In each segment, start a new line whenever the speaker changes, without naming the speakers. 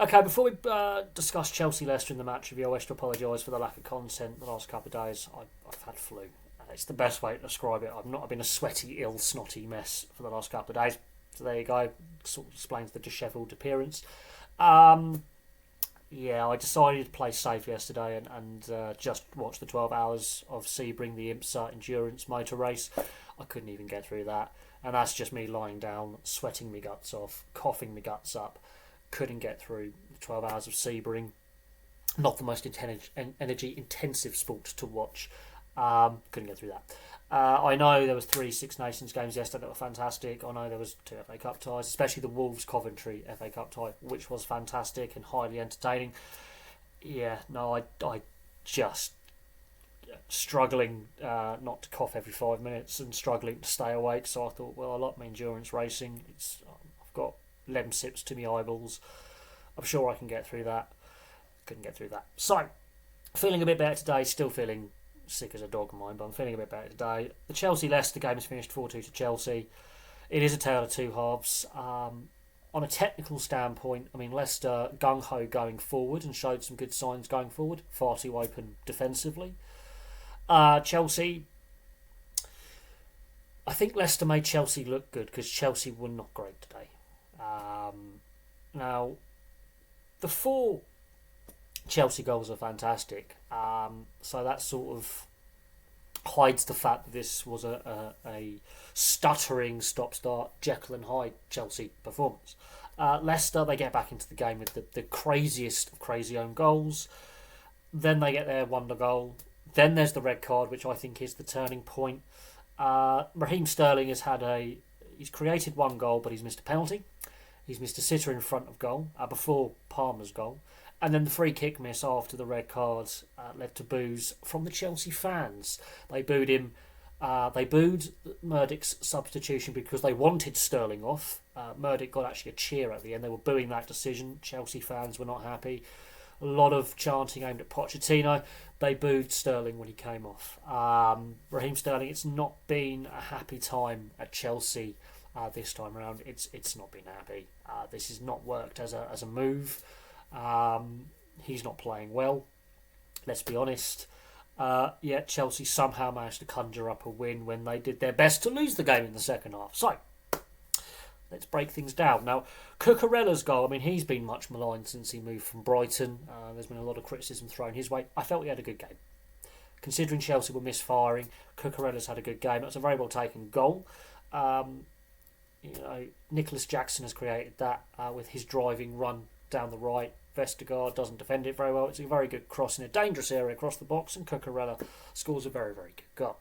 Okay, before we discuss Chelsea-Leicester in the match review, I wish to apologise for the lack of content the last couple of days. I've had flu. It's the best way to describe it. I've been a sweaty, ill, snotty mess for the last couple of days. So there you go. Sort of explains the dishevelled appearance. Yeah, I decided to play safe yesterday and just watch the 12 hours of Sebring, the IMSA endurance motor race. I couldn't even get through that. And that's just me lying down, sweating my guts off, coughing my guts up. Couldn't get through the 12 hours of Sebring. Not the most energy-intensive sport to watch. Couldn't get through that. I know there was 3 Six Nations games yesterday that were fantastic. I know there was 2 FA Cup ties, especially the Wolves Coventry FA Cup tie, which was fantastic and highly entertaining. Yeah, no, I just struggling not to cough every 5 minutes and struggling to stay awake. So I thought, well, I like my endurance racing. I've got lemon sips to my eyeballs. I'm sure I can get through that. Couldn't get through that. So, feeling a bit better today. Still feeling sick as a dog of mine, but I'm feeling a bit better today. The Chelsea-Leicester game is finished 4-2 to Chelsea. It is a tale of two halves. On a technical standpoint, I mean, Leicester gung-ho going forward and showed some good signs going forward. Far too open defensively. Chelsea, I think Leicester made Chelsea look good because Chelsea were not great today. Now, the 4 Chelsea goals are fantastic. So that sort of hides the fact that this was a stuttering stop-start Jekyll and Hyde Chelsea performance. Leicester, they get back into the game with the craziest of crazy own goals. Then they get their wonder goal. Then there's the red card, which I think is the turning point. Raheem Sterling he's created 1 goal, but he's missed a penalty. He's missed a sitter in front of goal before Palmer's goal. And then the free kick miss after the red cards led to boos from the Chelsea fans. They booed him. They booed Murdoch's substitution because they wanted Sterling off. Murdoch got actually a cheer at the end. They were booing that decision. Chelsea fans were not happy. A lot of chanting aimed at Pochettino. They booed Sterling when he came off. Raheem Sterling, it's not been a happy time at Chelsea this time around. It's not been happy. This has not worked as a move. He's not playing well. Let's be honest. Yet Chelsea somehow managed to conjure up a win when they did their best to lose the game in the second half. So, let's break things down. Now, Cucurella's goal, I mean, he's been much maligned since he moved from Brighton. There's been a lot of criticism thrown his way. I felt he had a good game. Considering Chelsea were misfiring, Cucurella's had a good game. That's a very well taken goal. Nicholas Jackson has created that with his driving run down the right. Vestergaard doesn't defend it very well. It's a very good cross in a dangerous area across the box, and Cucurella scores a very, very good goal.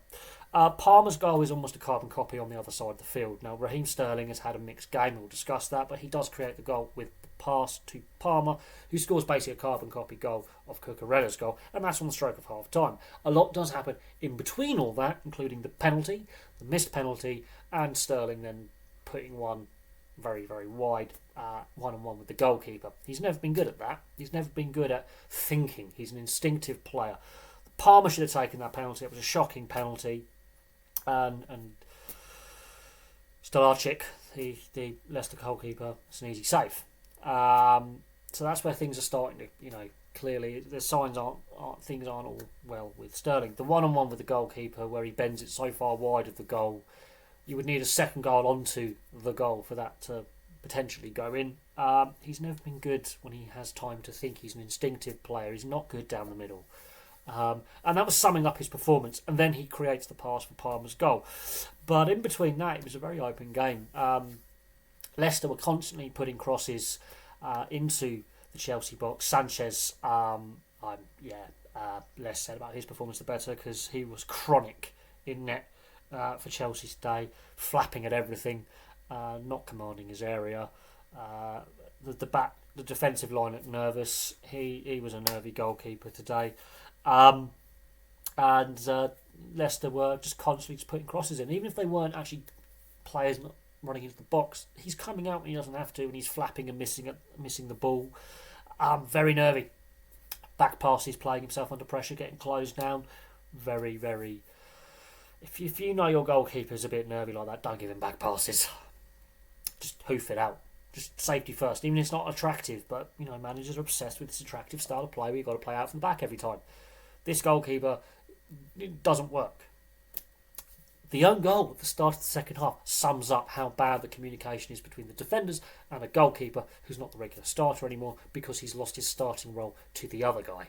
Palmer's goal is almost a carbon copy on the other side of the field. Now, Raheem Sterling has had a mixed game. We'll discuss that, but he does create the goal with the pass to Palmer, who scores basically a carbon copy goal of Cucurella's goal, and that's on the stroke of half time. A lot does happen in between all that, including the penalty, the missed penalty, and Sterling then putting one very, very wide, one-on-one with the goalkeeper. He's never been good at that. He's never been good at thinking. He's an instinctive player. Palmer should have taken that penalty. It was a shocking penalty. And Stolarczyk, the Leicester goalkeeper, it's an easy save. So that's where things are starting to, clearly the signs things aren't all well with Sterling. The one-on-one with the goalkeeper where he bends it so far wide of the goal, you would need a second goal onto the goal for that to potentially go in. He's never been good when he has time to think. He's an instinctive player. He's not good down the middle. And that was summing up his performance. And then he creates the pass for Palmer's goal. But in between that, it was a very open game. Leicester were constantly putting crosses into the Chelsea box. Sanchez, less said about his performance the better, because he was chronic in net for Chelsea today, flapping at everything, not commanding his area. The defensive line looked nervous. He was a nervy goalkeeper today. Leicester were just constantly just putting crosses in, even if they weren't actually players not running into the box. He's coming out when he doesn't have to, and he's flapping and missing the ball. Very nervy. Back passes, playing himself under pressure, getting closed down. Very, very. If you know your goalkeeper's a bit nervy like that, don't give him back passes. Just hoof it out. Just safety first. Even if it's not attractive, but managers are obsessed with this attractive style of play where you've got to play out from the back every time. This goalkeeper, it doesn't work. The own goal at the start of the second half sums up how bad the communication is between the defenders and a goalkeeper who's not the regular starter anymore because he's lost his starting role to the other guy.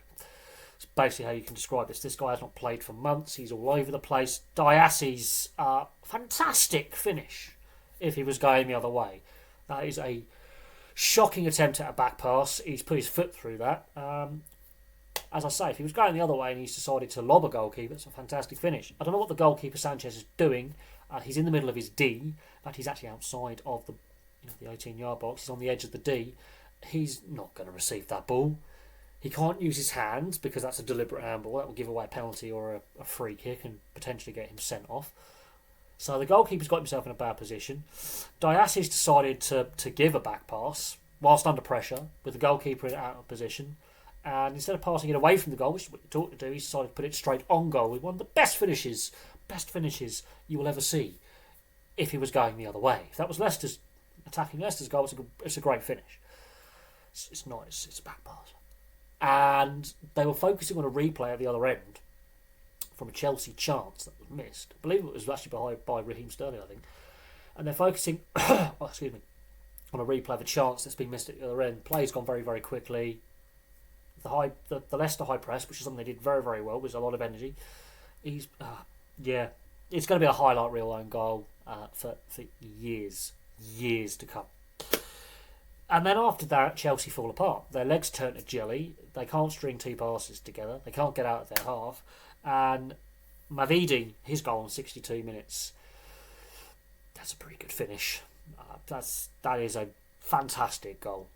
It's basically how you can describe this. This guy has not played for months. He's all over the place. Diassi's fantastic finish if he was going the other way. That is a shocking attempt at a back pass. He's put his foot through that. As I say, if he was going the other way and he's decided to lob a goalkeeper, it's a fantastic finish. I don't know what the goalkeeper Sanchez is doing. He's in the middle of his D, but he's actually outside of the 18-yard box. He's on the edge of the D. He's not going to receive that ball. He can't use his hands because that's a deliberate handball. That will give away a penalty or a free kick and potentially get him sent off. So the goalkeeper's got himself in a bad position. Diassi's decided to give a back pass whilst under pressure with the goalkeeper out of position. And instead of passing it away from the goal, which is what you're taught to do, he decided to put it straight on goal with one of the best finishes you will ever see if he was going the other way. If that was Leicester's attacking Leicester's goal, it's a great finish. It's nice. It's a back pass. And they were focusing on a replay at the other end from a Chelsea chance that was missed. I believe it was actually by Raheem Sterling, I think. And they're focusing on a replay of a chance that's been missed at the other end. Play's gone very, very quickly. The Leicester high press, which is something they did very, very well, was a lot of energy. It's going to be a highlight reel own goal for years to come. And then after that, Chelsea fall apart. Their legs turn to jelly. They can't string two passes together. They can't get out of their half. And Mavidi, his goal in 62 minutes, that's a pretty good finish. That is a fantastic goal.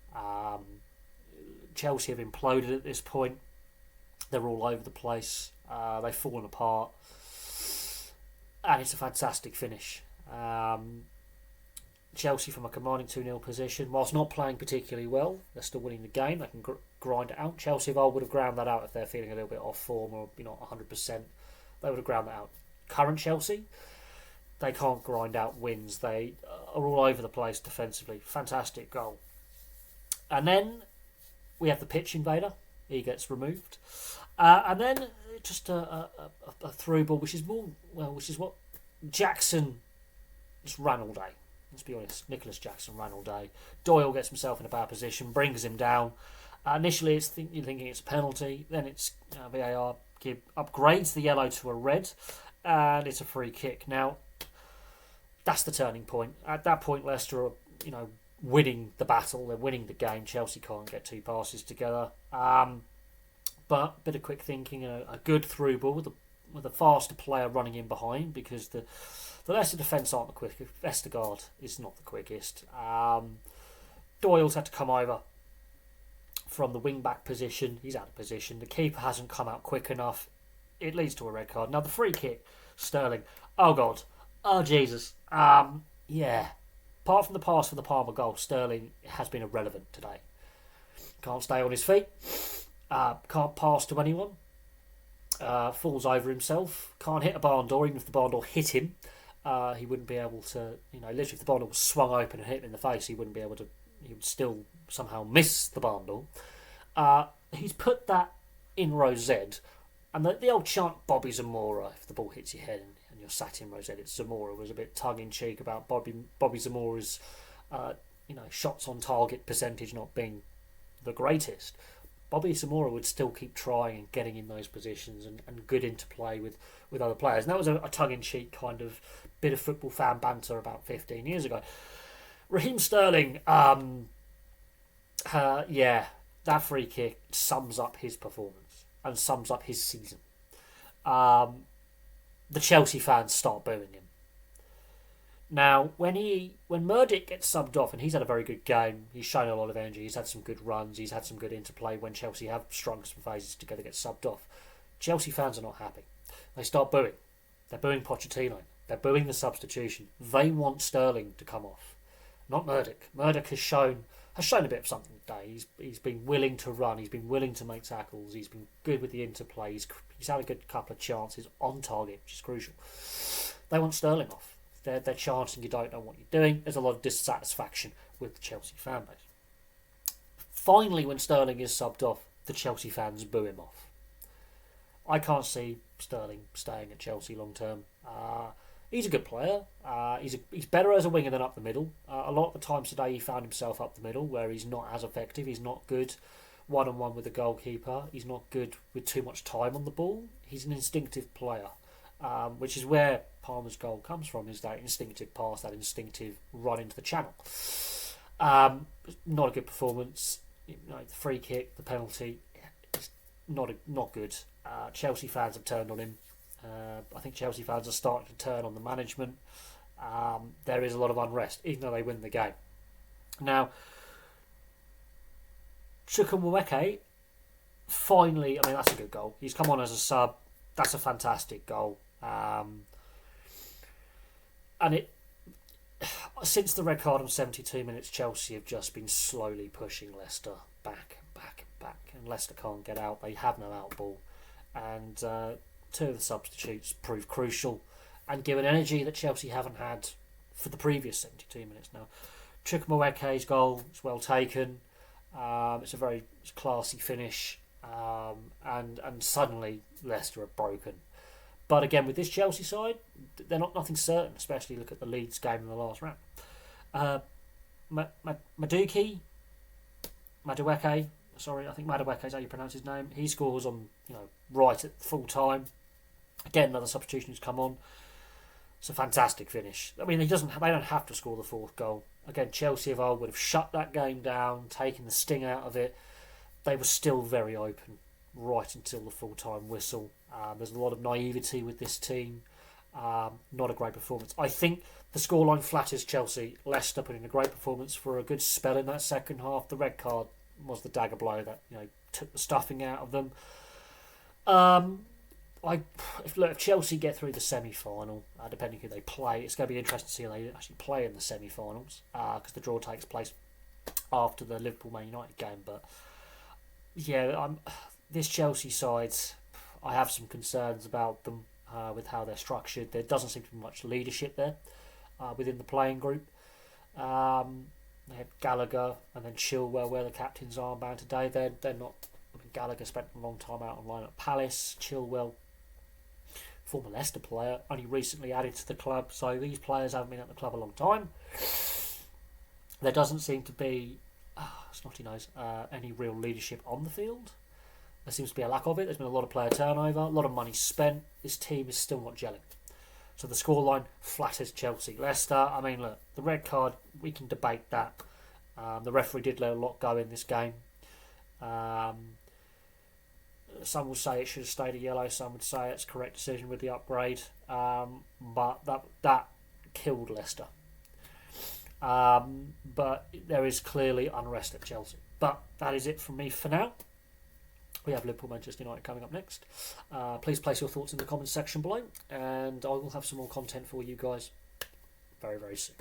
Chelsea have imploded at this point. They're all over the place. They've fallen apart. And it's a fantastic finish. Chelsea from a commanding 2-0 position, whilst not playing particularly well, they're still winning the game. They can grind it out. Chelsea of old would have ground that out if they're feeling a little bit off form or not 100%. They would have ground that out. Current Chelsea, they can't grind out wins. They are all over the place defensively. Fantastic goal. And then we have the pitch invader. He gets removed. And then just a through ball, which is what Jackson just ran all day. Let's be honest, Nicholas Jackson ran all day. Doyle gets himself in a bad position, brings him down. Initially, you're thinking it's a penalty. Then it's VAR upgrades the yellow to a red, and it's a free kick. Now, that's the turning point. At that point, Leicester are winning the battle. They're winning the game. Chelsea can't get two passes together. But a bit of quick thinking and a good through ball with a faster player running in behind because the Leicester defence aren't the quickest. Vestergaard is not the quickest. Doyle's had to come over from the wing-back position. He's out of position. The keeper hasn't come out quick enough. It leads to a red card. Now, the free kick, Sterling. Oh, God. Oh, Jesus. Yeah. Apart from the pass for the Palmer goal, Sterling has been irrelevant today. Can't stay on his feet. Can't pass to anyone. Falls over himself. Can't hit a barn door. Even if the barn door hit him, he wouldn't be able to, literally if the barn door was swung open and hit him in the face, he would still somehow miss the barn door. He's put that in row Z, and the old chant Bobby Zamora, if the ball hits your head and you're sat in row Z, it's Zamora, was a bit tongue-in-cheek about Bobby Zamora's shots on target percentage not being the greatest. Bobby Zamora would still keep trying and getting in those positions and good interplay with other players. And that was a tongue-in-cheek kind of bit of football fan banter about 15 years ago. Raheem Sterling, that free kick sums up his performance and sums up his season. The Chelsea fans start booing him. Now, when Murdick gets subbed off, and he's had a very good game, he's shown a lot of energy, he's had some good runs, he's had some good interplay when Chelsea have strung some phases together, get subbed off. Chelsea fans are not happy. They start booing. They're booing Pochettino. They're booing the substitution. They want Sterling to come off, not Murdick. Murdick has shown a bit of something today. He's been willing to run. He's been willing to make tackles. He's been good with the interplay. He's had a good couple of chances on target, which is crucial. They want Sterling off. They're chanting you don't know what you're doing. There's a lot of dissatisfaction with the Chelsea fan base. Finally, when Sterling is subbed off, the Chelsea fans boo him off. I can't see Sterling staying at Chelsea long term. He's a good player. He's better as a winger than up the middle. A lot of the times today he found himself up the middle where he's not as effective. He's not good one-on-one with the goalkeeper. He's not good with too much time on the ball. He's an instinctive player, which is where Palmer's goal comes from, is that instinctive pass, that instinctive run into the channel. Not a good performance. The free kick, the penalty, it's not good. Chelsea fans have turned on him. I think Chelsea fans are starting to turn on the management. There is a lot of unrest, even though they win the game. Now, Chukwuemeka, finally, that's a good goal. He's come on as a sub. That's a fantastic goal. Since the red card on 72 minutes, Chelsea have just been slowly pushing Leicester back and back and back. And Leicester can't get out. They have no out ball. And two of the substitutes prove crucial and give an energy that Chelsea haven't had for the previous 72 minutes now. Chukwuemeka's goal is well taken. It's a very classy finish. And suddenly Leicester are broken. But again, with this Chelsea side, they're nothing certain, especially look at the Leeds game in the last round. Madueke, sorry, I think Madueke is how you pronounce his name. He scores on, right at full time. Again, another substitution who's come on. It's a fantastic finish. They don't have to score the fourth goal. Again, Chelsea of old would have shut that game down, taken the sting out of it. They were still very open right until the full-time whistle. There's a lot of naivety with this team. Not a great performance. I think the scoreline flatters Chelsea. Leicester put in a great performance for a good spell in that second half. The red card was the dagger blow that took the stuffing out of them. If Chelsea get through the semi-final, depending who they play, it's going to be interesting to see how they actually play in the semi-finals, because the draw takes place after the Liverpool-Man United game. But yeah, this Chelsea side, I have some concerns about them with how they're structured. There doesn't seem to be much leadership there within the playing group. They had Gallagher and then Chilwell wear the captain's armband today. They're not. Gallagher spent a long time out on loan at Palace. Chilwell, former Leicester player, only recently added to the club. So these players haven't been at the club a long time. There doesn't seem to be, snotty nose, any real leadership on the field. There seems to be a lack of it. There's been a lot of player turnover, a lot of money spent. This team is still not gelling. So the scoreline flatters Chelsea. Leicester, look, the red card, we can debate that. The referee did let a lot go in this game. Some will say it should have stayed a yellow. Some would say it's a correct decision with the upgrade. But that killed Leicester. But there is clearly unrest at Chelsea. But that is it from me for now. We have Liverpool Manchester United coming up next. Please place your thoughts in the comments section below, and I will have some more content for you guys very, very soon.